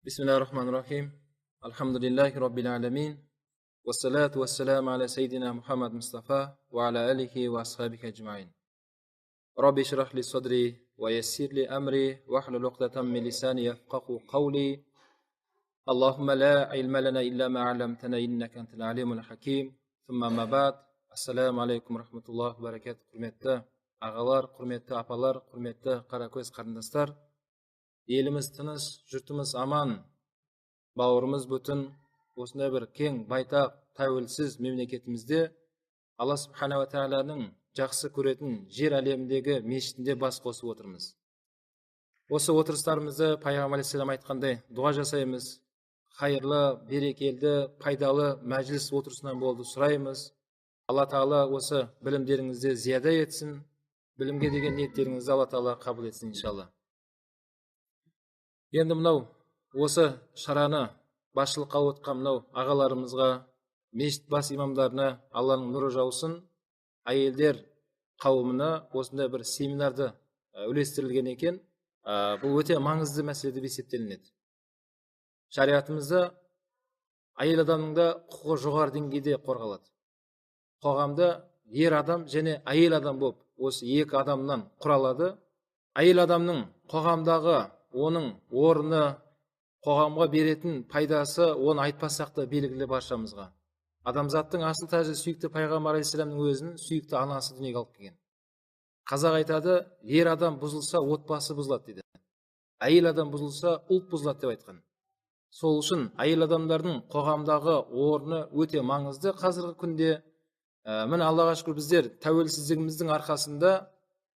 Bismillahirrahmanirrahim. Alhamdulillahi Rabbil alamin. Wassalatu wassalamu ala Sayyidina Muhammad Mustafa wa ala alihi wa ashabihi ajma'in. Rabbi shrah li sadri wa yassir li amri wahlul 'uqdatam min lisani yafqahu qawli. Allahumma la ilma lana illa ma 'allamtana innaka antal alimul hakim. Thumma ma ba'd. Assalomu alaykum rahmatullohi va barakatuh. Hurmatli ag'alar, hurmatli apalar, hurmatli qarako'z qarindoshlar. Elimiz tinch, yurtimiz aman, bağrımız bütün, osындай bir keng, baytaq, tәуелсіз memleketimizde Allah subhanahu wa ta'ala'nın жақсы көретін жер әлеміндегі мешітінде бас қосып отырмыз. Осы отырыстарымызды Пайғамбар алейхиссалам айтқандай дуа жасаймыз. Хайырлы, берекелді, пайдалы мәжіліс отырысынан болды сұраймыз. Алла Тағала осы білімдеріңізді зияда етсін. Білімге деген ниеттеріңізді Алла Тағала қабыл етсін иншалла. Енді мынау осы шараны басшылыққа алып отқан мынау ағаларымызға, мешіт бас имамдарына Алланың нұры жаусын, әйелдер қауымына осындай бір семинарды үлестірілген екен. Бұл өте маңызды мәселе деп есептелінеді. Шариғатымызда әйел адамның да құқығы жоғары деңгейде қорғалады. Қоғамда ер адам және әйел адам болып, осы екі адамнан құралады. Әйел адамның қоғамдағы оның орны, қоғамға беретін пайдасы, оны айтпасақ та белгілі баршамызға. Адамзаттың асыл тәжі сүйікті Пайғамбар алейхиссаламның өзінің сүйікті анасы дүниеге алып келген. Қазақ айтады, ер адам бұзылса, отбасы бұзылады дейді. Әйел адам бұзылса, ұлт бұзылады деп айтқан. Сол үшін әйел адамдардың қоғамдағы орны өте маңызды қазіргі күнде. Міне Аллаға шүкір, біздер тәуелсіздігіміздің арқасында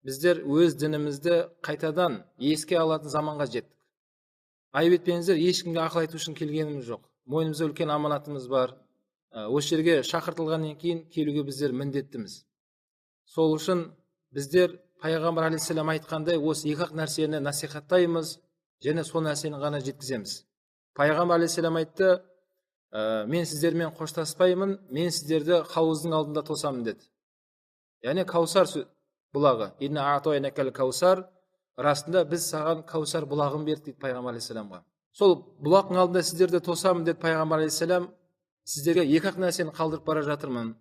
біздер өз дінімізді қайтадан еске алатын заманға жеттік. Айып етпеңіздер, ешкімге ақыл айту үшін келгеніміз жоқ. Мойнымызда үлкен аманатымыз бар. Осы жерге шақыртылғаннан кейін келуге біздер міндеттіміз. Сол үшін біздер Пайғамбар алейхиссалам айтқандай осы екі нәрсені насихаттаймыз және сол нәрсені ғана жеткіземіз. Пайғамбар алейхиссалам айтты, мен сіздермен қоштаспаймын, мен сіздерді хауыздың алдында тосамын деді. Яғни Каусар бұлағы. Инна атойнакал Каусар. Расында біз саған Каусар бұлағын бердік дейді Пайғамбар алейхиссаламға. Сол бұлақтың алдында сіздерді тосамын деді Пайғамбар алейхиссалам. Сіздерге екі нәрсені қалдырып бара жатырмын.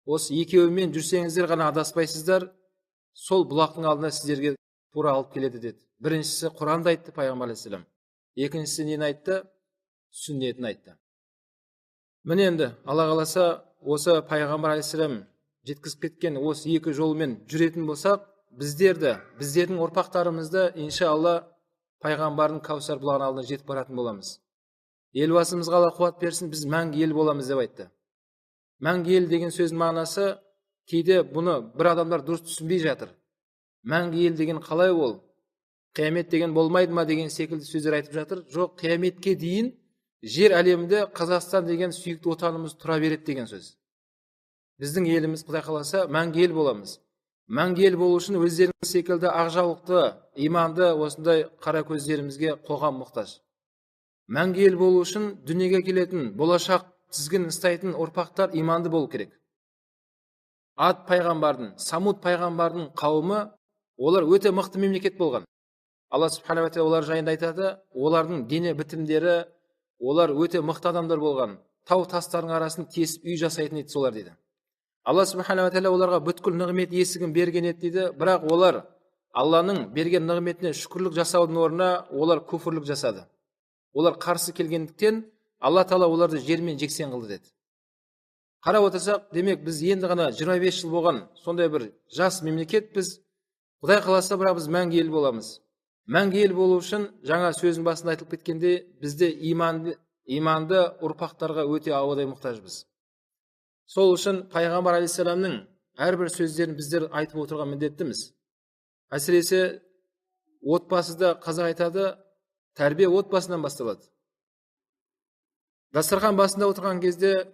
Осы екеуімен жүрсеңіздер ғана адаспайсыздар. Сол бұлақтың алдына сіздерге тура алып келеді деді. Біріншісі Құранды айтты Пайғамбар алейхиссалам. Екіншісі нені айтты? Сүннетін айтты. Міне енді Алла қаласа осы Пайғамбар алейхиссалам жеткізіп кеткен осы екі жолмен жүретін болсақ, біздердің ұрпақтарымызды иншалла Пайғамбардың Каусар бұлағының алдына жетіп баратын боламыз. Елбасымызға Алла қуат берсін, біз мәңгі ел боламыз деп айтты. Мәңгі ел деген сөздің мағынасы, кейде бұны бір адамдар дұрыс түсінбей жатыр. Мәңгі ел деген қалай ол? Қиямет деген болмайды ма деген секілді сөздер айтып жатыр. Жоқ, қияметке дейін жер әлемінде Қазақстан деген сүйікті отанымыз тұра береді деген сөз. Біздің еліміз Құдай қаласа мәңгі ел боламыз. Мәңгі ел болу үшін өздеріңіз секілді ақжаулықты, иманды осындай қара көздерімізге қоғам мұқтаж. Мәңгі ел болу үшін дүниеге келетін, болашақ тізгін ұстайтын ұрпақтар иманды болу керек. Ад пайғамбардың, Самуд пайғамбардың қауымы, олар өте мықты мемлекет болған. Алла субханаху ва тағала олар жайында айтады, олардың дене бітімдері, олар өте мықты адамдар болған. Тау тастардың арасын кесіп үй жасайтын еді солар дейді. Алла субханаху ва тағала оларға бүткіл нығмет есігін берген еді дейді, бірақ олар Алланың берген нығметіне шүкірлік жасаудың орнына олар күфірлік жасады. Олар қарсы келгендіктен Алла Тағала оларды жермен жексен қылды деді. Қарап отырсақ, демек біз енді ғана 25 жыл болған сондай бір жас мемлекетпіз. Құдай қаласа, бірақ біз мәңгі ел боламыз. Мәңгі ел болу үшін жаңа сөздің басында айтылып кеткенде бізде иманды ұрпақтарға өте ауадай мұқтажбыз. Сол үшін Пайғамбар алейхиссаламның әрбір сөздерін біздер айтып отырған міндеттіміз. Әсіресе отбасыда қазақ айтады, тәрбие отбасынан басталады. Дастархан басында отырған кезде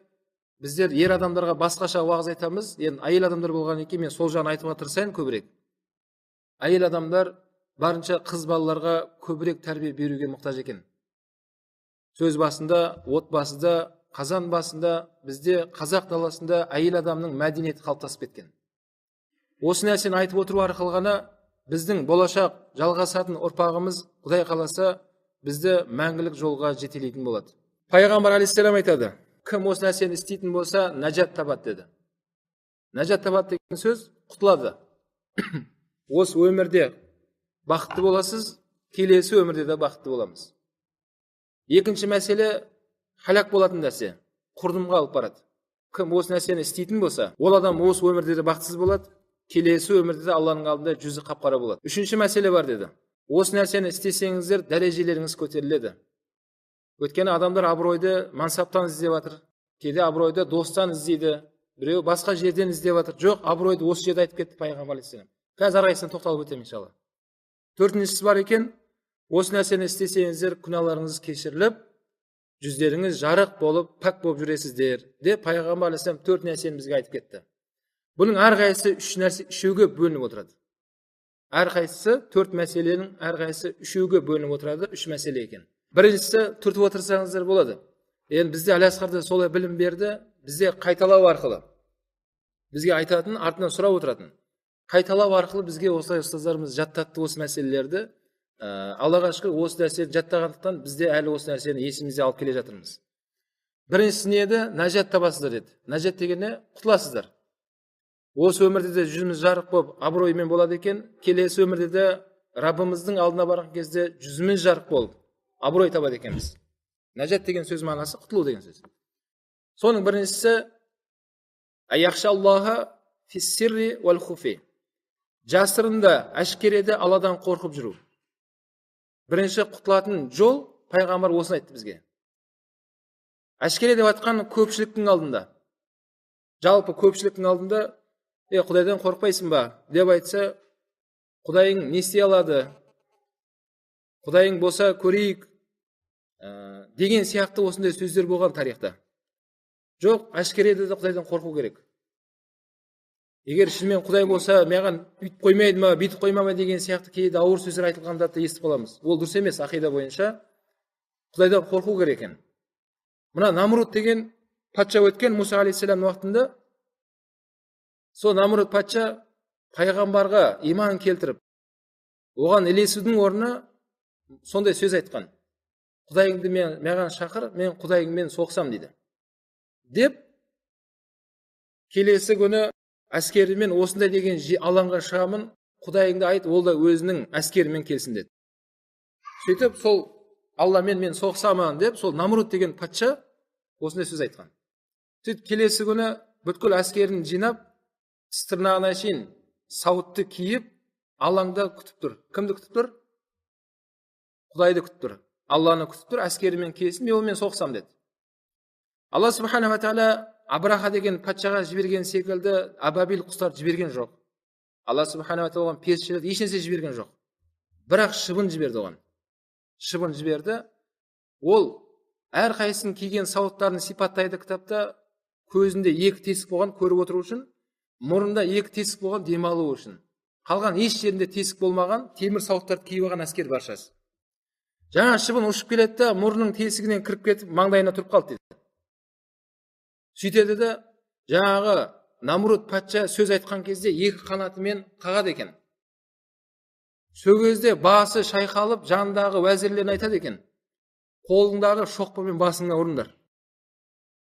біздер ер адамдарға басқаша уағыз айтамыз. Енді әйел адамдар болған екен, мен сол жағын айтуға тырысайын көбірек. Әйел адамдар барынша қыз балаларға көбірек тәрбие беруге мұқтаж екен. Сөз басында, отбасыда, қазан басында бізде қазақ даласында әйел адамның мәдениеті қалыптасып кеткен. Осы нәрсені айтып отыру арқылы ғана біздің болашақ жалғасатын ұрпағымыз Құдай қаласа бізді мәңгілік жолға жетелейтін болады. Пайғамбар алейхиссалам айтады, кім осы нәрсені істейтін болса, нәжат табады деді. Нәжат табады деген сөз құтылады. Осы өмірде бақытты боласыз, келесі өмірде де бақытты боламыз. Екінші мәселе халак болатын нәрсе, құрдымға алып барады. Кім осы нәрсені істейтін болса, ол адам осы өмірде де бақытсыз болады, келесі өмірде де Алланың алдында жүзі қап-қара болады. Үшінші мәселе бар деді. Осы нәрсені істесеңіздер, дәрежелеріңіз көтеріледі. Өйткені адамдар абыройды мансаптан іздеп жатыр, кейде абыройды достан іздейді, біреу басқа жерден іздеп жатыр. Жоқ, абыройды осы жерде айтып кетті пайғамбар алейхиссалам. Қазір әрқайсысын тоқталып өтемін иншалла. Төртіншісі бар екен, осы нәрсені істесеңіздер, күнәларыңыз кешіріліп, жүздеріңіз жарық болып, пәк болып жүресіздер деп пайғамбар алейхиссалам төрт нәрсені бізге айтып кетті. Бұның әрқайсысы үшеуге бөлініп отырады. Әрқайсысы төрт мәселенің әрқайсысы үшеуге бөлініп отырады, үш мәселе екен. Біріншісі түртіп отырсаңыздар болады. Енді бізде Әлиасқарда солай білім берді, бізде қайталау арқылы. Бізге айтатын, артынан сұрап отыратын. Қайталау арқылы бізге осылай ұстаздарымыз жаттатты осы мәселелерді. Аллаға шүкір, осы нәрсені жаттағандықтан бізде әлі осы нәрсені есімізде алып келе жатырмыз. Біріншісі не еді? Нәжат табасыздар деді. Нәжат дегенде құтыласыздар. Осы өмірде де жүзіміз жарық болып, абыроймен болады екен, келесі өмірде де Раббымыздың алдына барған кезде жүзіміз жарық болып, абырой табады екенбіз. Нәжат деген сөз мағынасы құтылу деген сөз. Соның біріншісі аяхшаллаха фиссирри уәл хуфи. Жасырында, әшкереде Алладан қорқып жүру. Бірінші құтылатын жол пайғамбар осыны айтты бізге. Әшкере деп айтқан көпшіліктің алдында. Жалпы көпшіліктің алдында Құдайдан қорқпайсың ба деп айтса, Құдайың не істей алады? Құдайың болса көрейік деген сияқты осындай сөздер болған тарихта. Жоқ, әшкереде де Құдайдан қорқу керек. Егер шынымен Құдай болса, маған үйтіп қоймайды ма, бүйтіп қоймайды ма деген сияқты кейде ауыр сөздер айтылғандарды естіп қаламыз. Ол дұрыс емес, ақида бойынша Құдайдан қорқу керек екен. Мына Намруд деген патша өткен Муса алейхиссалам уақытында, сол Намруд патша пайғамбарға иман келтіріп, оған ілесудің орнына сондай сөз айтқан. Құдайыңды маған шақыр, мен Құдайыңмен соқсам дейді. Деп, келесі күні әскерімен осындай деген алаңға шығамын, Құдайыңды айт, ол да өзінің әскерімен келсін деді. Сөйтіп, сол Алламен мен соқсамын деп, сол Намруд деген патша осындай сөз айтқан. Сөйтіп, келесі күні бүткіл әскерін жинап, тырнағына шейін сауытты киіп, алаңда күтіп тұр. Кімді күтіп тұр? Құдайды күтіп тұр. Алланы күтіп тұр, әскерімен келсін, мен олмен соқсам деді. Алла субхана ва тағала Абраха деген патшаға жіберген секілді абабил құстар жіберген жоқ. Алла субхана ва тағала оған періштелерді ешнәрсе жіберген жоқ. Бірақ шыбын жіберді оған. Шыбын жіберді. Ол әрқайсының киген сауыттарын сипаттайды кітапта, көзінде екі тесік болған көріп отыру үшін, мұрнында екі тесік болған демалу үшін. Қалған еш жерінде тесік болмаған темір сауыттарды киіп алған әскер баршасы. Жаңа шыбын ұшып келеді де, мұрнының тесігінен кіріп кетіп, маңдайына тұрып қалды дейді. Сөйтеді де, жаңағы Намруд патша сөз айтқан кезде екі қанатымен қағады екен. Сол кезде басы шайқалып, жанындағы уәзірлерін айтады екен. Қолындағы шоқпамен басыңа ұрыңдар.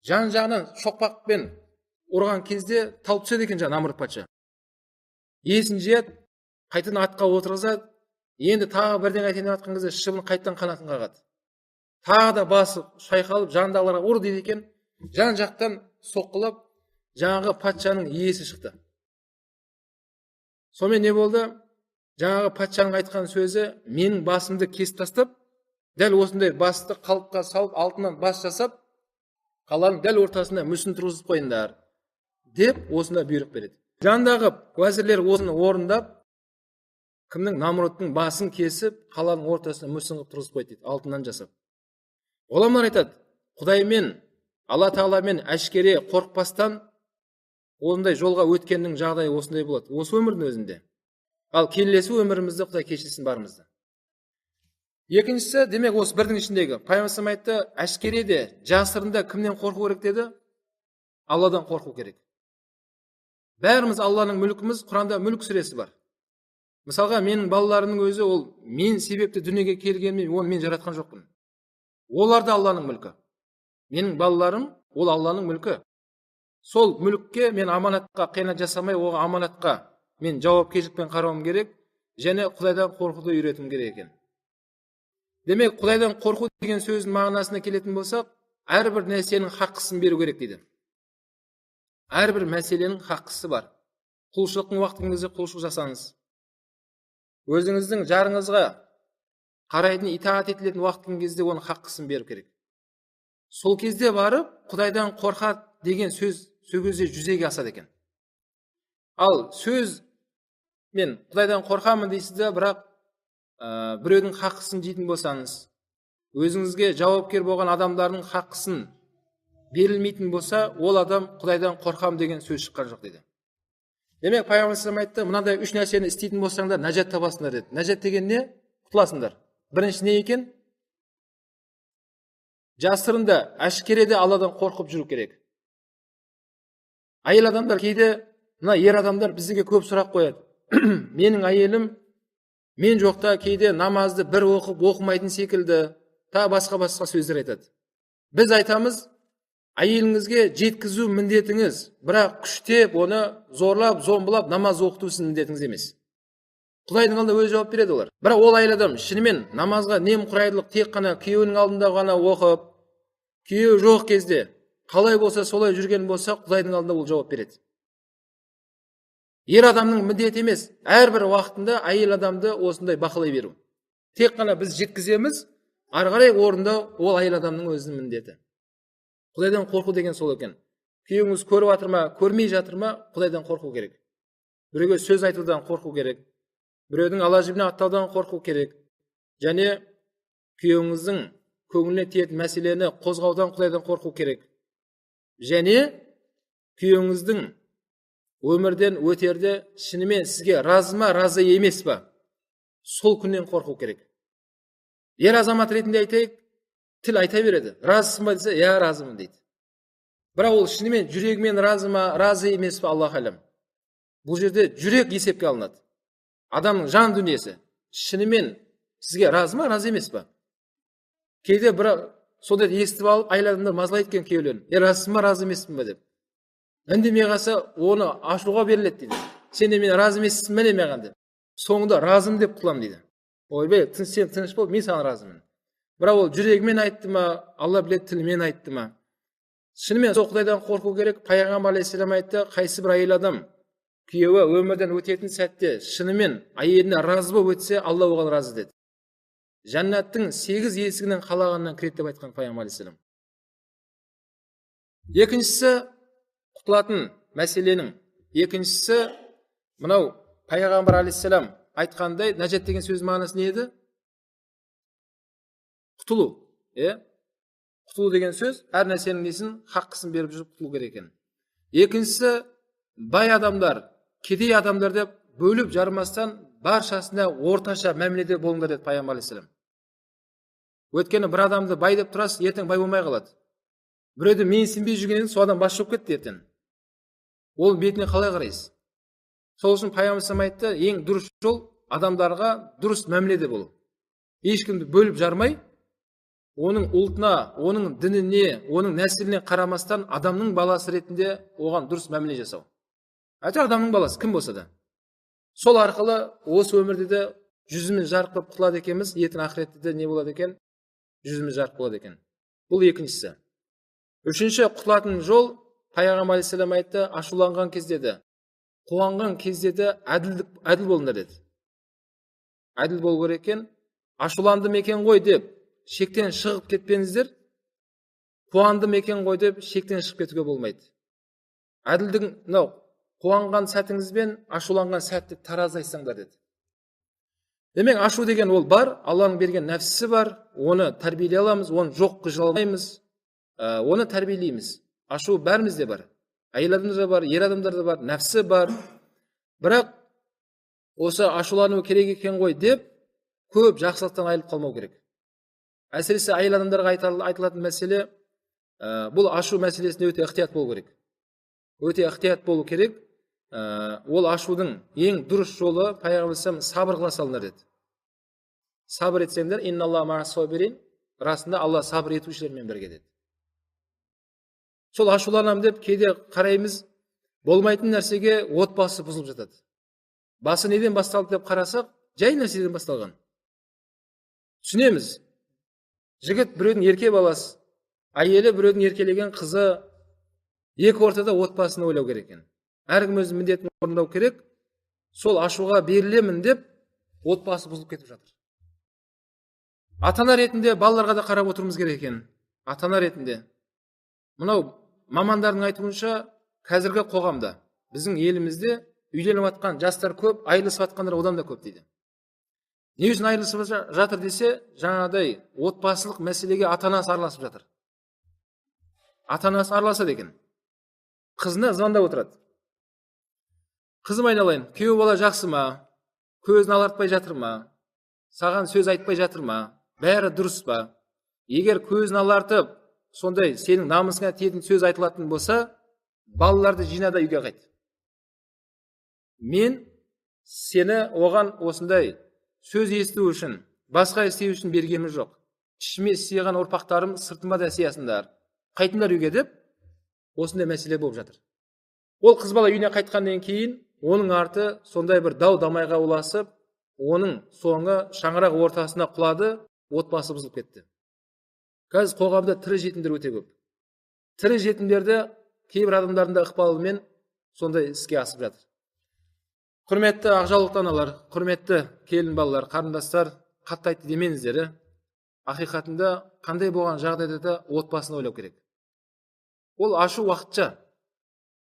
Жан-жағынан шоқпақпен ұрған кезде талып түседі екен жаңа Намруд патша. Есін жиады, қайтадан атқа отырғызады. Енді тағы бірден айтайын деп жатқан кезде шыбын қайтадан қанатын қағады. Тағы да басы шайқалып, жанындағыларға ұр дейді екен. Жан-жақтан соққылап, жаңағы патшаның иесі шықты. Сонымен не болды? Жаңағы патшаның айтқан сөзі, менің басымды кесіп тастап, дәл осындай басты қалыпқа салып, алтыннан бас жасап, қаланың дәл ортасында мүсін тұрғызып қойыңдар деп осында бұйрық береді. Жандағы уәзірлер осыны орындап, кімнің? Намрудтың басын кесіп, қаланың ортасына мүсін қылып тұрғызып қойды дейді, алтыннан жасап. Ғұламалар айтады, Құдаймен, Алла Тағаламен әшкере қорықпастан ондай жолға өткеннің жағдайы осындай болады. Осы өмірдің өзінде. Ал келесі өмірімізді Құдай кешірсін барымызды. Екіншісі, демек осы бірдің ішіндегі пайғамбар айтты, әшкереде, жасырында кімнен қорқу керек деді? Алладан қорқу керек. Бәріміз Алланың мүлкіміз, Құранда мүлк сүресі бар. Мысалға, менің балаларымның өзі, ол мен себепті дүниеге келгенмен, оны мен жаратқан жоқпын. Олар да Алланың мүлкі. Менің балаларым, ол Алланың мүлкі. Сол мүлікке мен аманатқа қиянат жасамай, оған аманатқа мен жауапкершілікпен қарауым керек, және Құдайдан қорқуды үйретім керек екен. Демек, Құдайдан қорқу деген сөздің мағынасына келетін болсақ, әрбір нәрсенің хаққысын беру керек дейді. Әрбір мәселенің хаққысы бар. Құлшылықтың уақытыңызда құлшылық жасаңыз. Өзіңіздің жарыңызға қарайтын, итаат етілетін уақытың кезде оның хаққысын беру керек. Сол кезде барып, Құдайдан қорқады деген сөз сөзде жүзеге асады екен. Ал сөз мен Құдайдан қорқамын дейсіз де, бірақ біреудің хаққысын жейтін болсаңыз, өзіңізге жауапкер болған адамдардың хаққысын берілмейтін болса, ол адам Құдайдан қорқам деген сөз шыққан жоқ дейді. Демек, Пайғамбар айтты, мынандай үш нәрсені істейтін болсаңдар, нәжат табасыңдар деді. Нәжат деген не? Құтыласыңдар. Бірінші не екен? Жасырында, әшкереде Алладан қорқып жүру керек. Әйел адамдар кейде, мына ер адамдар бізге көп сұрақ қояды. Менің әйелім мен жоқта кейде намазды бір оқып оқымайтын секілді, та басқа сөздер айтады. Біз айтамыз, әйеліңізге жеткізу міндетіңіз, бірақ күштеп, оны зорлап, зомбылап намаз оқыту сіздің міндетіңіз емес. Құдайдың алдында өзі жауап береді олар. Бірақ ол әйел адам шынымен намазға немқұрайдылық тек қана күйеуінің алдында ғана оқып, күйеуі жоқ кезде қалай болса солай жүрген болса, Құдайдың алдында ол жауап береді. Ер адамның міндеті емес, әрбір уақытында әйел адамды осындай бақылай беру. Тек қана біз жеткіземіз, ары қарай орындау ол әйел адамның өзінің міндеті. Құдайдан қорқу деген сол екен. Күйеуіңіз көріп жатыр ма, көрмей жатыр ма, Құдайдан қорқу керек. Біреуге сөз айтудан қорқу керек. Біреудің ала жібіне аттаудан қорқу керек. Және күйеуіңіздің көңіліне тиетін мәселені қозғаудан Құдайдан қорқу керек. Және күйеуіңіздің өмірден өтерде шынымен сізге разы ма, разы емес па, сол күннен қорқу керек. Ер азамат ретінде айтайық, тіл айта береді. Разысың ба десе, я разымын дейді. Бірақ ол шынымен жүрегімен разы ма, разы емес па, Аллах әлем. Бұл жерде жүрек есепке алынады. Адамның жан дүниесі шынымен сізге разы ма, разы емес па? Кейде бір сонда естіп алып, әйел адамдар мазалайды екен күйеулерін. Разысың ба, разы емеспін ба деп. Үндемей қалса, оны ашуға беріледі дейді. Сен де мен разы емессің бе маған деп. Соңында разым деп құтыламын дейді. Ойбай, сен тыныш бол, мен саған разымын. Бірақ ол жүрегімен айтты ма, Алла біледі, тілімен айтты ма? Шынымен сол Құдайдан қорқу керек. Пайғамбар алейхиссалам айтты, қайсы бір әйел адам күйеуі өмірден өтетін сәтте шынымен әйеліне разы болып өтсе, Алла оған разы деді. Жәннаттың 8 есігінен қалағаннан кіреді деп айтқан Пайғамбар алейхиссалам. Екіншісі, құтылатын мәселенің екіншісі, мынау Пайғамбар алейхиссалам айтқандай, нәжат деген сөз мағынасы не еді? Құтылу. Құтылу деген сөз, әр нәрсенің несін, хаққысын беріп жүріп құтылу керек екен. Екіншісі, бай адамдар, кедей адамдар деп бөліп жармастан баршасына орташа мәміледе болыңдар деді Пайғамбар алейхиссалам. Өйткені бір адамды бай деп тұрасыз, ертең бай болмай қалады. Біреуді менсінбей жүргеннен сол адам басшы болып кетті ертең. Ол бетіне қалай қарайсыз? Сол үшін Пайғамбар алейхиссалам айтты, ең дұрыс жол адамдарға дұрыс мәміледе болу. Ешкімді бөліп жармай, оның ұлтына, оның дініне, оның нәсіліне қарамастан адамның баласы ретінде оған дұрыс мәміле жасау. Әйтеуір адамның баласы кім болса да. Сол арқылы осы өмірде де жүзіміз жарқырап құтылады екенбіз, ертең ақыретте де не болады екен? Жүзіміз жарық болады екен. Бұл екіншісі. Үшінші құтылатын жол, Пайғамбар алейхиссалам айтты, ашуланған кезде де, қуанған кезде де әділ болыңдар деді. Әділ болу керек екен. Ашуландым екен ғой деп шектен шығып кетпеңіздер, қуандым екен ғой деп шектен шығып кетуге болмайды. Әділдің мынау қуанған сәтіңіз бен ашуланған сәтті таразылайсаңдар деді. Демек, ашу деген ол бар, Алланың берген нәпсісі бар, оны тәрбиелей аламыз, оны жоқ қыла алмаймыз, оны тәрбиелейміз. Ашу бәрімізде бар. Әйел адамдарда бар, ер адамдарда бар, нәпсі бар. Бірақ осы ашулану керек екен ғой деп көп жақсылықтан айырылып қалмау керек. Әсіресе әйел адамдарға айтылатын мәселе, бұл ашу мәселесінде өте ықтият болу керек. Өте ықтият болу керек. ол ашудың ең дұрыс жолы пайғамбар сабыр қыла салыңдар деді. Сабыр етсеңдер, расында Алла сабыр етушілермен бірге деді. Сол ашуланам деп кейде қараймыз, болмайтын нәрсеге отбасы бұзылып жатады. Басы неден басталды деп қарасақ, жай нәрседен басталған. Түсінеміз. Жігіт біреудің ерке баласы, әйелі біреудің еркелеген қызы, екі ортада отбасын ойлау керек екен. Әркім өзінің міндетін орындау керек. Сол ашуға берілемін деп отбасы бұзылып кетіп жатыр. Ата-ана ретінде балаларға да қарап отырмыз керек екен. Ата-ана ретінде. Мынау мамандардың айтуынша қазіргі қоғамда, біздің елімізде үйленіп жатқан жастар көп, айырылысып жатқандар одан да көп дейді. Не үшін айырылысып жатыр десе, жаңағыдай отбасылық мәселеге ата-анасы араласып жатыр. Ата-анасы араласады екен. Қызына звондап отырады. Қызым айналайын, күйеу бала жақсы ма? Көзін алартпай жатыр ма? Саған сөз айтпай жатыр ма? Бәрі дұрыс па? Егер көзін алартып, сондай сенің намысыңа тиетін сөз айтылатын болса, балаларды жина да үйге қайт. Мен сені оған осындай сөз есту үшін, басқа істеу үшін бергенім жоқ. Ішіме сыйған ұрпақтарым сыртыма да сыясындар. Қайтыңдар үйге деп, осындай мәселе болып жатыр. Ол қыз бала үйіне қайтқаннан кейін, оның арты сондай бір дау-дамайға ұласып, оның соңы шаңырақ ортасына құлады, отбасы бұзылып кетті. Қазір қоғамда тірі жетімдер өте көп. Тірі жетімдерді кейбір адамдардың да ықпалымен сондай іске асып жатыр. Құрметті ақжаулықты аналар, құрметті келін балалар, қарындастар, қатты айтты демеңіздер. Ақиқатында қандай болған жағдайда да отбасын ойлау керек. Ол ашу уақытша.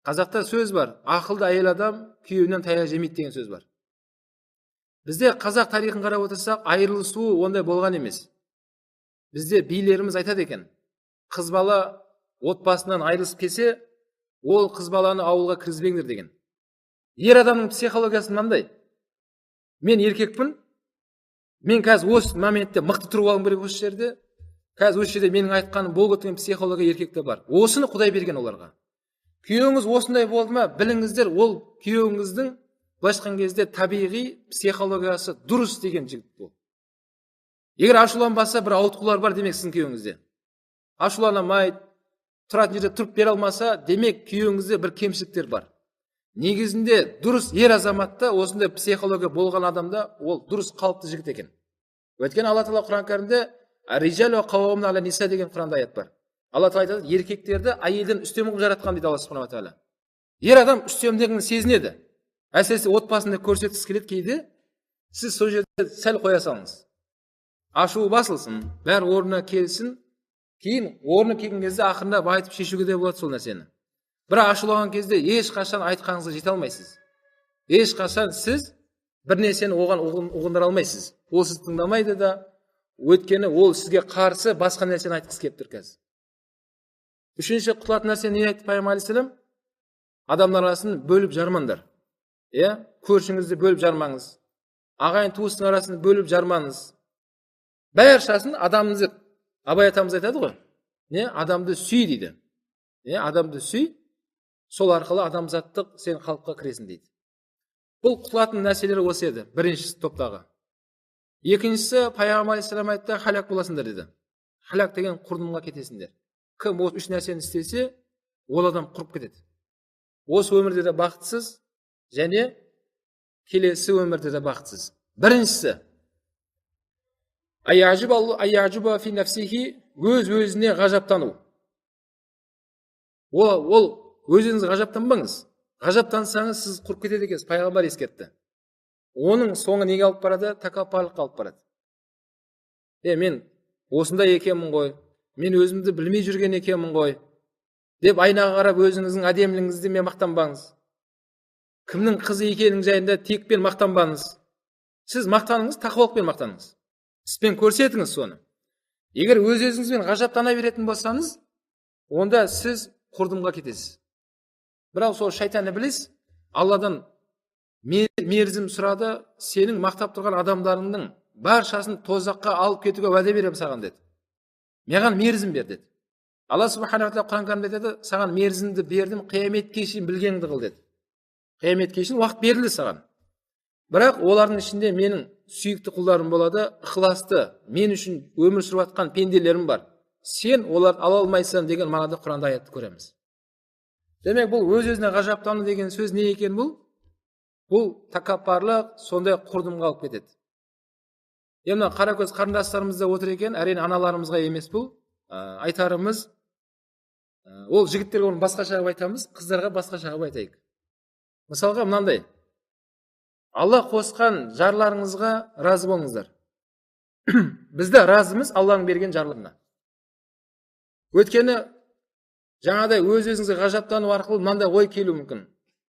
Қазақта сөз бар, ақылды әйел адам күйеуінен таяқ жемейді деген сөз бар. Бізде қазақ тарихын қарап отырсақ, айырылысу ондай болған емес. Бізде билеріміз айтады екен, қыз бала отбасынан айырылысып келсе, ол қыз баланы ауылға кіргізбеңдер деген. Ер адамның психологиясы мынандай. Мен еркекпін, мен қазір осы моментте мықты тұрып алғым керек осы жерде. Қазір осы жерде менің айтқаным бол деген психология еркекте бар. Осыны Құдай берген оларға. Күйеуіңіз осындай болды ма, біліңіздер, ол күйеуіңіздің былайша айтқан кезде табиғи психологиясы дұрыс деген жігіт бол. Егер ашуланбаса, бір ауытқулар бар демек сіздің күйеуіңізде. Ашуланамайды, тұратын жерде тұрып бере алмаса, демек күйеуіңізде бір кемшіліктер бар. Негізінде дұрыс ер азаматта осындай психология болған адамда ол дұрыс қалыпты жігіт екен. Өйткені Алла Тағала Құран кәрімде «Ар-риджалу қаувамун аля ниса» деген Құранда аят бар. Алла Тағала айтады, еркектерді әйелден үстем қылып жаратқан дейді Алла Субханала Тағала. Ер адам үстемдігін сезінеді. Әсіресе отбасында көрсеткісі келеді кейде, сіз сол жерде сәл қоя салыңыз. Ашуы басылсын, бәрі орнына келсін, кейін орны келген кезде ақырында айтып шешуге де болады сол нәрсені. Бірақ ашулаған кезде ешқашан айтқаныңызға жете алмайсыз. Ешқашан сіз бір нәрсені оған ұғындыра алмайсыз. Ол сізді тыңдамайды да, өйткені ол сізге қарсы басқа нәрсені айтқысы келіп тұр қазір. Үшінші құтылатын нәрсе не айтты Пайғамбар алейхиссалам? Адамдар арасын бөліп жармаңдар. Көршіңізді бөліп жармаңыз. Ағайын туыстың арасын бөліп жармаңыз. Бәршасын адамды, Абай атамыз айтады ғой, адамды сүй дейді. Адамды сүй, сол арқылы адамзаттық сен халыққа кіресің дейді. Бұл құтылатын нәрселер осы еді, біріншісі топтағы. Екіншісі, Пайғамбар алейхиссалам айтты, халяк боласыңдар деді. Халяк деген құрдымға кетесіңдер. Кім осы үш нәрсені істесе, ол адам құрып кетеді. Осы өмірде де бақытсыз, және келесі өмірде де бақытсыз. Біріншісі, айяжуба фи нафсихи, өз-өзіне ғажаптану. Ол өзіңіз ғажаптанбаңыз. Ғажаптансаңыз, сіз құрып кетеді екенсіз. Пайғамбар ескертті. Оның соңы неге алып барады? Тәкаппарлыққа алып барады. Мен осындай екенмін ғой, мен өзімді білмей жүрген екенмін ғой, деп айнаға қарап өзіңіздің әдемілігіңізді мен мақтанбаңыз. Кімнің қызы екенің жайында текпен мақтанбаңыз. Сіз мақтаныңыз, тақуалықпен мақтаныңыз. Іспен көрсетіңіз соны. Егер өз-өзіңізбен ғажаптана беретін болсаңыз, онда сіз құрдымға кетесіз. Бірақ сол шайтан іблис Алладан мерзім сұрады, сенің мақтап тұрған адамдарыңның баршасын тозаққа алып кетуге уәде беремін саған деді. Маған мерзім бер деді. Алла Субханала Тағала Құран кәрімде айтады, саған мерзімді бердім, қияметке шейін білгеніңді қыл деді. қияметке шейін уақыт берілді саған. Бірақ олардың ішінде менің сүйікті құлдарым болады, ықыласты, мен үшін өмір сүріп жатқан пенделерім бар. Сен оларды ала алмайсың деген мағынада Құранда аятты көреміз. Демек, бұл өз-өзіне ғажаптану деген сөз не екен бұл? Бұл тәкаппарлық, сондай құрдымға алып кетеді. Енді қаракөз қарындастарымызда отыр екен, әрине аналарымызға емес бұл. Айтарымыз, ол жігіттерге оны басқаша қылып айтамыз, қыздарға басқаша қылып айтайық. Мысалға мынандай: Алла қосқан жарларыңызға разы болыңыздар. Бізді разымыз Алланың берген жарларына. Өйткені жаңадай өз-өзіңізге ғажаптану арқылы мынандай ой келуі мүмкін.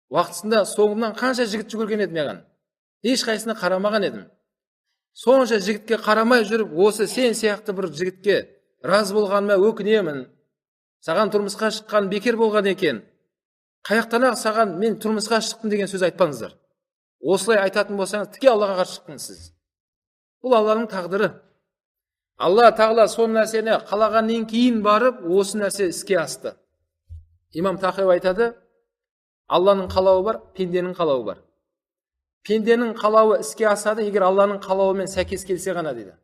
Уақытысында соңымнан қанша жігіт жүгірген едім маған. Ешқайсысына қарамаған едім. Сонша жігітке қарамай жүріп, осы сен сияқты бір жігітке разы болғаныма өкінемін. Саған тұрмысқа шыққан бекер болған екен. Қаяқтан-ақ саған мен тұрмысқа шықтым деген сөз айтпаңыздар. Осылай айтатын болсаңыз, тіке Аллаға қарсы шықтыңыз сіз. Бұл Алланың тағдыры. Алла тағала сол нәрсені қалағаннан кейін барып, осы нәрсе іске асты. Имам Тахауи айтады, Алланың қалауы бар, пенденің қалауы бар. Пенденің қалауы іске асады, егер Алланың қалауымен сәйкес келсе ғана дейді.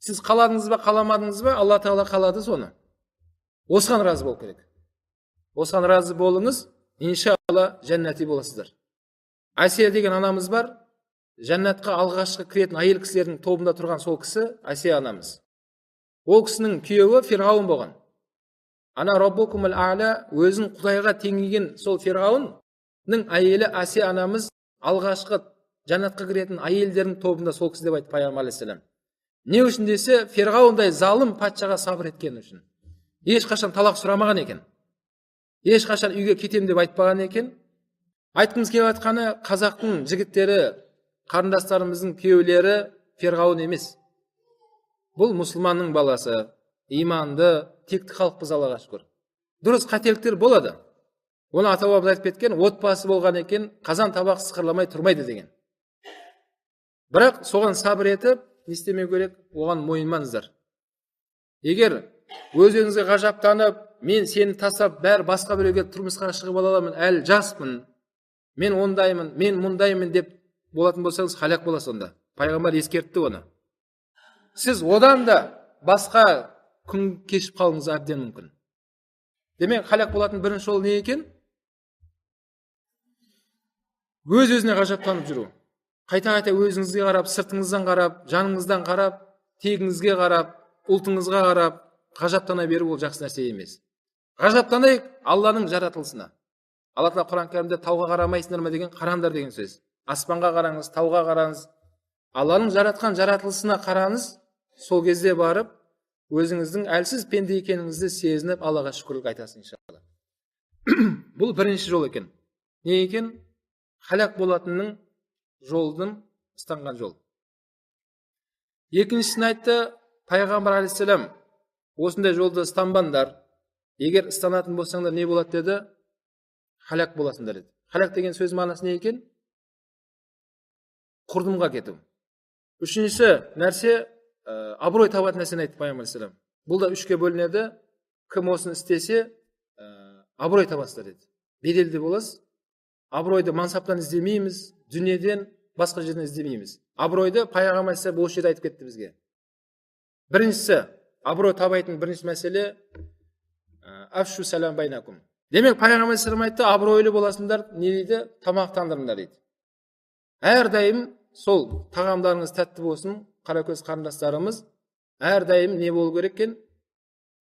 Сіз қаладыңыз ба, қаламадыңыз ба, Алла тағала қалады соны. Осыған разы болу керек. Осыған разы болыңыз, иншалла жәннати боласыздар. Асия деген анамыз бар. Жәннатқа алғашқы кіретін айел кісілердің тобында тұрған сол кісі Асия анамыз. Ол кісінің күйеуі Фирғауын болған. Ана Раббукумул а'ла, өзін Құдайға теңеген сол Фирғауынның әйелі Асия анамыз алғашқы жәннатқа кіретін айелдердің тобында сол кісі деп айтты Пайғамбар алейхиссалам. Не үшін десе, Фирғауындай залым патшаға сабыр еткен үшін. Ешқашан талақ сұрамаған екен. Ешқашан үйге кетем деп айтпаған екен. Айтқымыз келіп жатқаны, қазақтың жігіттері, қарындастарымыздың күйеулері Фирғауын емес. Бұл мұсылманның баласы, иманды, текті халықпыз, Аллаға шүкір. Дұрыс қателіктер болады. Оны ата-бабамыз айтып кеткен, отбасы болған екен, қазан табақ сықырламай тұрмайды деген. Бірақ соған сабыр етіп, не істемеу керек, оған мойымаңыздар. Егер өз-өзіңізге ғажаптанып, мен сені тастап, бәрі басқа біреуге тұрмысқа шығып ала аламын, әлі жаспын, мен ондаймын, мен мұндаймын деп болатын болсаңыз, халақ боласыз онда. Пайғамбар ескертті оны. Сіз одан да басқа күн кешіп қалуыңыз әбден мүмкін. Демек, халақ болатын бірінші жол не екен? Өз-өзіне ғажаптанып жүру. Қайта-қайта өзіңізге қарап, сыртыңыздан қарап, жаныңыздан қарап, тегіңізге қарап, ұлтыңызға қарап, ғажаптана беру ол жақсы нәрсе емес. Ғажаптанайық Алланың жаратылысына. Алла тағала Құран кәрімде тауға қарамайсыңдар ма деген, қараңдар деген сөз. Аспанға қараңыз, тауға қараңыз. Алланың жаратқан жаратылысына қараңыз, сол кезде барып, өзіңіздің әлсіз пенде екеніңізді сезініп, Аллаға шүкірлік айтасың иншалла. Бұл бірінші жол екен. Не екен? Халақ болатынның жолдың ұстанған жол. Екіншісін айтты, Пайғамбар алейхиссалам, осындай жолды ұстанбаңдар. Егер ұстанатын болсаңдар не болады деді? Халақ боласыңдар деді. Халақ деген сөз мағынасы не екен? Құрдымға кету. Үшіншісі нәрсе, абырой табатын нәрсені айтты Пайғамбар алейхиссалам. Бұл да үшке бөлінеді. Кім осыны істесе, абырой табасыздар деді. Беделді боласыз. Абыройды мансаптан іздемейміз, дүниеден, басқа жерден іздемейміз. Абыройды Пайғамбар алейхиссалам осы жерде айтып кетті бізге. Біріншісі, абырой табайтын бірінші мәселе афшу салам байнакум. Демек, Пайғамбар алейхиссалам айтты, абыройлы боласыңдар, не дейді? Тамақтандырыңдар дейді. Әрдайым сол тағамдарыңыз тәтті болсын, қаракөз қарындастарымыз, әрдайым не болу керек екен?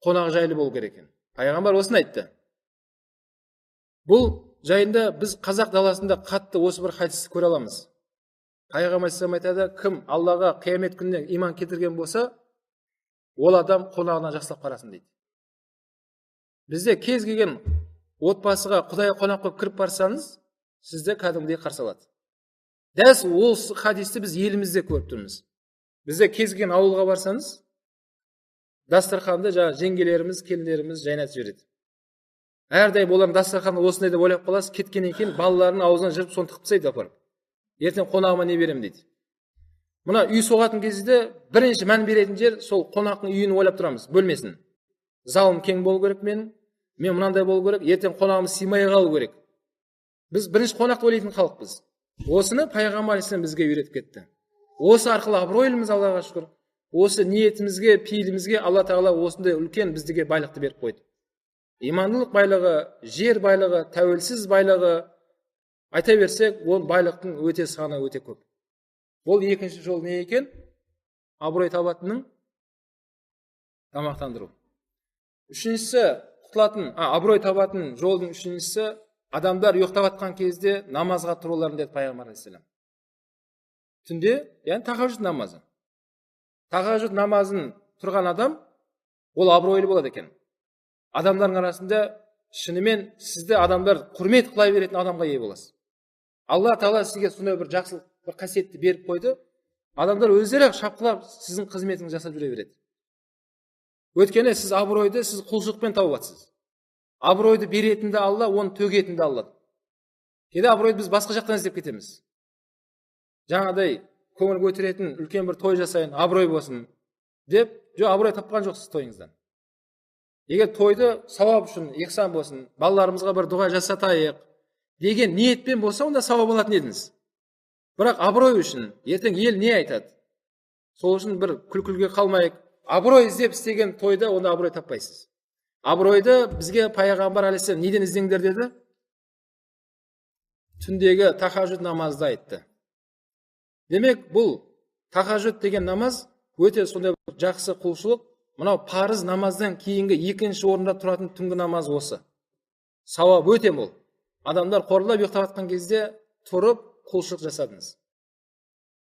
Қонақ жайлы болу керек екен. Пайғамбар осыны айтты. Бұл жайында біз қазақ даласында қатты осы бір хадисті көре аламыз. Пайғамбар алейхиссалам айтады, кім Аллаға қиямет күніне иман келтірген болса, ол адам қонағына жақсылап қарасын дейді. Бізде кез келген отбасыға Құдай қонақ қойып кіріп барсаңыз, сізді кәдімгідей қарсы алады. Дәс осы хадисті біз елімізде көріп тұрмыз. Бізде кез келген ауылға барсаңыз, дастарханды жаңа жеңгелеріміз, келіндеріміз жайнатып жібереді. Әрдайым олар дастарханды осындай деп ойлап қаласыз, кеткеннен кейін балаларының аузынан жырып соны тығып тастайды апарып. Ертең қонағыма не берем дейді. Мына үй соғатын кезде бірінші мән беретін жер сол қонақтың үйін ойлап тұрамыз, бөлмесін. Залым кең болу керек мен мынандай болу керек, ертең қонағымыз сыймай қалу керек. Біз бірінші қонақты ойлайтын халықпыз. Осыны пайғамбар алейхиссалам бізге үйретіп кетті. Осы арқылы абыройлымыз, Аллаға шүкір. Осы ниетімізге, пейілімізге Алла Тағала осындай үлкен біздіге байлықты беріп қойды. Имандылық байлығы, жер байлығы, тәуелсіз байлығы, айта берсек, ол байлықтың өте саны өте көп. Ол екінші жол не екен? Абырой табатынның тамақтандыру. Үшіншісі, абырой табатын жолдың үшіншісі, адамдар ұйықтап жатқан кезде намазға тұруларын деді пайғамбар алейхиссалам. Түнде, яғни тахажжуд намазы. Тахажжуд намазын тұрған адам, ол абыройлы болады екен. Адамдардың арасында шынымен сізді адамдар құрмет қылай беретін адамға ие боласыз. Алла Тағала сізге сондай бір жақсылық, бір қасиетті беріп қойды. Адамдар өздері шапқылап сіздің қызметіңізді жасап жүре береді. Өйткені сіз абыройды сіз құлшылықпен тауып жатсыз. Абыройды беретінді Алла, оны төгетінді Алла. Кейде абыройды біз басқа жақтан іздеп кетеміз. Жаңадай көңіл көтеретін үлкен бір той жасайын, абырой болсын деп, абырой тапқан жоқсыз тойыңыздан. Егер тойды сауап үшін, ихсан болсын, балаларымызға бір дұға жасатайық деген ниетпен болса, онда сауап алатын едіңіз. Бірақ абырой үшін, ертең ел не айтады? Сол үшін бір күлкілге қалмайық. Абырой іздеп істеген тойда онда абырой таппайсыз. Абыройды бізге пайғамбар алейхиссалам неден іздеңдер деді? Түндегі тахажжуд намазды айтты. Демек, бұл тахажжуд деген намаз өте сондай жақсы құлшылық. Мынау парыз намаздан кейінгі екінші орында тұратын түнгі намаз осы. Сауап өте мол. Адамдар қорылап ұйықтап жатқан кезде тұрып құлшылық жасадыңыз.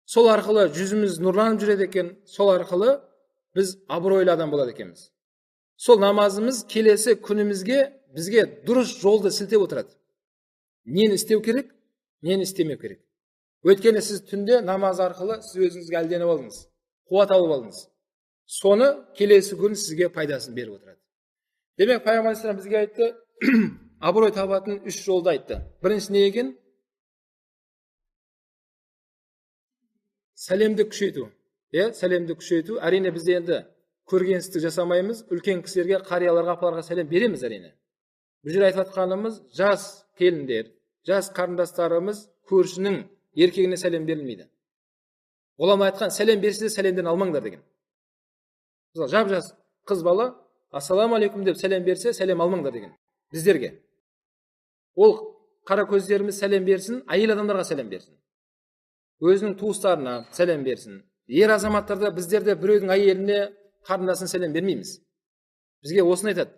Сол арқылы жүзіміз нұрланып жүреді екен, сол арқылы біз абыройлы адам болады екенбіз. Сол намазымыз келесі күнімізге бізге дұрыс жолды сілтеп отырады. Нені істеу керек, нені істемеу керек. Өйткені сіз түнде намаз арқылы сіз өзіңізге әлденіп алдыңыз, қуат алып алдыңыз. Соны келесі күн сізге пайдасын беріп отырады. Демек, пайғамбар алейхиссалам бізге айтты, абырой табатын үш жолды айтты. Бірінші не екен? Сәлемді күшейту. Сәлемді күшейту. Әрине бізде енді көргенсіздік жасамаймыз. Үлкен кісілерге, қарияларға, апаларға сәлем береміз әрине. Бұл жерде айтып жатқанымыз, жас келіндер, жас қарындастарымыз көршінің еркегіне сәлем берілмейді. Ғұлама айтқан, сәлем берсе сәлемден алмаңдар деген. Мысалы, жап-жас қыз бала, ассаламу алейкум деп сәлем берсе, сәлем алмаңдар деген. Біздерге. Ол қара көздеріміз сәлем берсін, әйел адамдарға сәлем берсін. Өзінің туыстарына сәлем берсін. Ер азаматтарда біздерде біреудің әйеліне, қарындасын сәлем бермейміз. Бізге осыны айтады.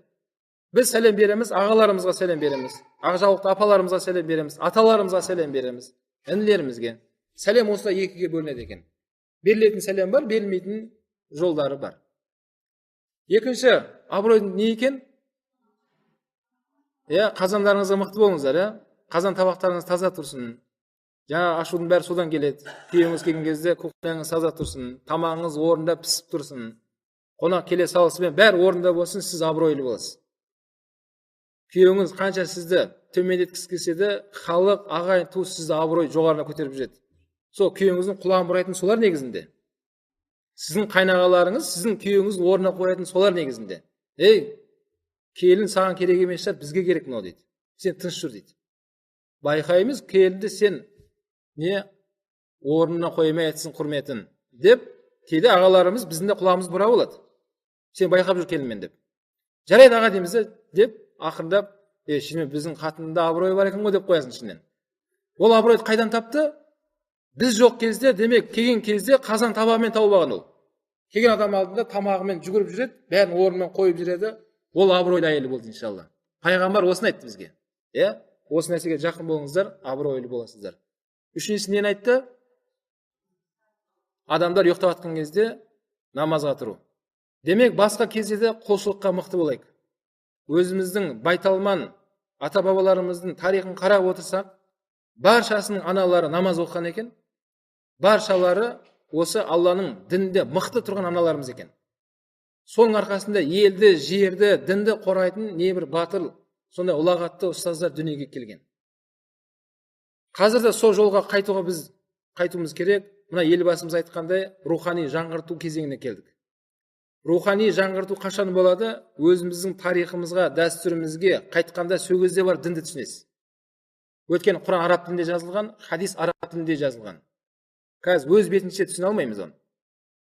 Біз сәлем береміз, ағаларымызға сәлем береміз, ақжаулықты апаларымызға сәлем береміз, аталарымызға сәлем береміз, інілерімізге. Сәлем осылай екіге бөлінеді екен. Берілетін сәлем бар, берілмейтін жолдары бар. Екінші, абыройдың не екен? Қазандарыңызға мықты болыңыздар, қазан табақтарыңыз таза тұрсын. Жаңа ашудың бәрі содан келеді. Күйеуіңіз келген кезде кухняңыз таза тұрсын, тамағыңыз орында пісіп тұрсын. Қонақ келе салысымен бәрі орында болсын, сіз абыройлы боласыз. Күйеуіңіз қанша сізді төмендеткісі келсе де, халық, ағайын, туыс сізді абырой жоғарына көтеріп жүреді. Сол күйеуіңіздің құлағын бұрайтын солар негізінде. Сіздің қайнағаларыңыз, сіздің күйеуіңіздің орнына қоятын солар негізінде. Келін саған керек емес шығар, бізге керек мынау дейді. Сен тыныш жүр дейді. Байқаймыз, келінді сен не орнына қоймай айтсын құрметін деп, кейде ағаларымыз біздің де құлағымыз бұра болады. Сен байқап жүр келінмен деп. Жарайды аға дейміз деп, ақырындап, шынымен біздің қатында абырой бар екен ғой деп қоясың ішінен. Ол абыройды қайдан тапты? Біз жоқ кезде, демек, келген кезде қазан табағымен тауып алған ол. Келген адам алдында тамағымен жүгіріп жүреді, бәрін орнымен қойып жүреді. Ол абыройлы әйелі болды иншалла. Пайғамбар осыны айтты бізге. Осы нәрсеге жақын болыңыздар, абыройлы боласыздар. Үшіншісі нені айтты? Адамдар ұйықтап жатқан кезде намазға тұру. Демек, басқа кезде де құлшылыққа мықты болайық. Өзіміздің байталман ата-бабаларымыздың тарихын қарап отырсақ, баршасының аналары намаз оқыған екен. Баршалары осы Алланың дінінде мықты тұрған аналарымыз екен. Соның арқасында елді, жерді, дінді қорғайтын небір батыр, сондай ұлағатты ұстаздар дүниеге келген. Қазірде сол жолға қайтуымыз керек. Мына елбасымыз айтқандай, рухани жаңғырту кезеңіне келдік. Рухани жаңғырту қашан болады? Өзіміздің тарихымызға, дәстүрімізге қайтқанда сол кезде бар дінді түсінесіз. Өйткені Құран араб тілінде жазылған, хадис араб тілінде жазылған. Қазір өз бетінше түсіне алмаймыз оны.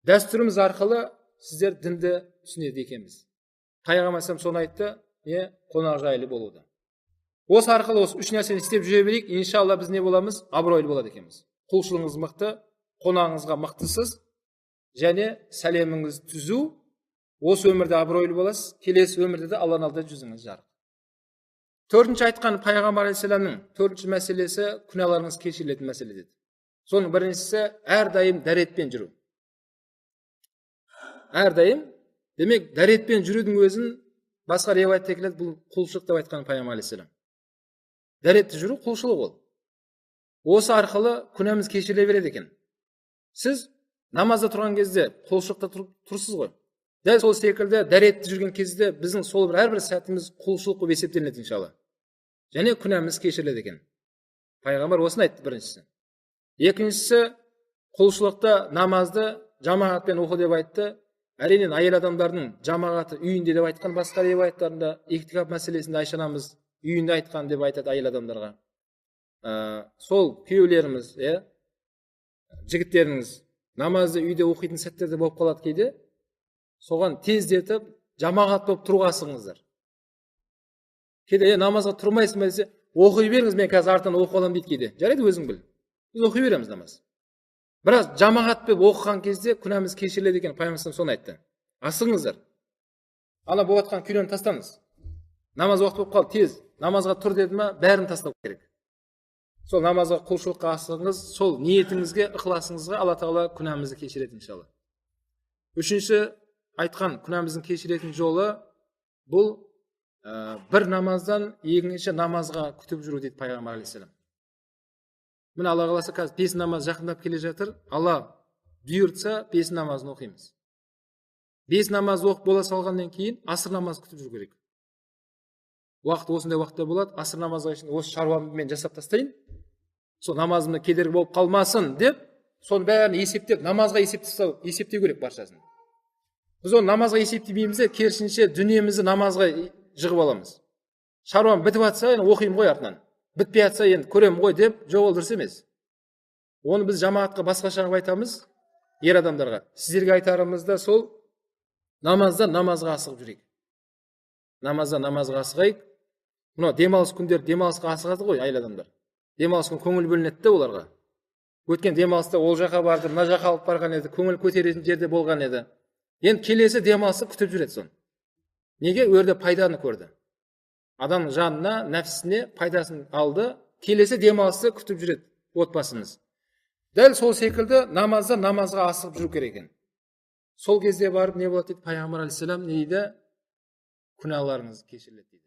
Дәстүріміз арқылы сіздер дінді түсінеді екенбіз. Пайғамбар соны айтты, қонақжайлы болуды. Осы арқылы осы үш нәрсені істеп жүре берейік, иншалла біз не боламыз? Абыройлы болады екенбіз. Құлшылығыңыз мықты, қонағыңызға мықтысыз, және сәлеміңіз түзу. Осы өмірде абыройлы боласыз, келесі өмірде де Алланың алдында жүзіңіз жарық. Төртінші айтқан пайғамбар алейхиссаламның төртінші мәселесі күнәларыңыз кешірілетін мәселе деді. Соның біріншісі әрдайым дәретпен жүру. Әрдайым, демек, дәретпен жүрудің өзін басқа риуаятта келеді, бұл құлшылық деп айтқан пайғамбар алейхиссалам. Дәретті жүру құлшылық ол. Осы арқылы күнәміз кешіріле береді екен. Сіз намазда тұрған кезде құлшылықта тұрсыз ғой. Дәл сол секілді дәретті жүрген кезде біздің сол бір әрбір сәтіміз құлшылық болып есептелінеді иншалла. Және күнәміз кешіріледі екен. Пайғамбар осыны айтты біріншісі. Екіншісі, құлшылықта намазды жамағатпен оқы деп айтты. Әрине әйел адамдардың жамағаты үйінде деп айтқан, басқа риуаяттарында иқтикаф мәселесінде Айша анамыз үйінде айтқан деп айтады әйел адамдарға. Сол күйеулеріміз, жігіттеріңіз намазды үйде оқитын сәттерде болып қалады кейде. Соған тездетіп, жамағат болып тұруға асығыңыздар. Кейде намазға тұрмайсың ба десе, оқи беріңіз, мен қазір артынан оқып аламын дейді кейде. Жарайды, өзің біл. Біз оқи береміз намаз. Бірақ жамағат болып оқыған кезде күнәміз кешіріледі екен, пайғамбар соны айтты. Асығыңыздар. Ана болып жатқан күйлерін тастаңыз. Намаз уақыты болып қалды, тез намазға тұр деді ма, бәрін тастау керек. Сол намазға құлшылыққа асығыңыз, сол ниетіңізге, ықыласыңызға Алла Тағала күнәмізді кешіреді иншалла. Үшінші айтқан күнәміздің кешіретін жолы бұл бір намаздан екінші намазға күтіп жүру дейді пайғамбар алейхиссалам. Міне Алла қаласа қазір 5 намаз жақындап келе жатыр. Алла бұйыртса 5 намазын оқимыз. 5 намаз оқып бола салғаннан кейін асыр намаз күтіп жүру керек. Уақыт осындай уақытта болады, асыр намазға үшін осы шаруамды мен жасап тастайын. Сол намазымда кедергі болып қалмасын деп, соны бәрін есептеп, намазға есептеу керек баршасын. Біз оны намазға есептемейміз де, керісінше дүниемізді намазға жығып аламыз. Шаруам бітіп жатса, оқимын ғой артынан. Бітпей жатса, енді көремін ғой деп, жоқ, ол дұрыс емес. Оны біз жамағатқа басқаша қылып айтамыз, ер адамдарға. Сіздерге айтарымыз да сол намаздан намазға асығып жүрейік. Намаздан намазға асығайық. Мына демалыс күндер демалысқа асығады ғой әйел адамдар. Демалыс күн көңіл бөлінеді де оларға. Өткен демалыста ол жаққа барды, мына жаққа алып барған еді, көңіл көтеретін жерде болған еді. Енді келесі демалысты күтіп жүреді сон. Неге? Өрде пайданы көрді. Адамның жанына, нәпсісіне пайдасын алды, келесі демалысты күтіп жүреді отбасымыз. Дәл сол секілді намаздан намазға асығып жүру керек екен. Сол кезде барып не болады дейді пайғамбар алейхиссалам, не дейді? Күнәларыңыз кешіріледі дейді.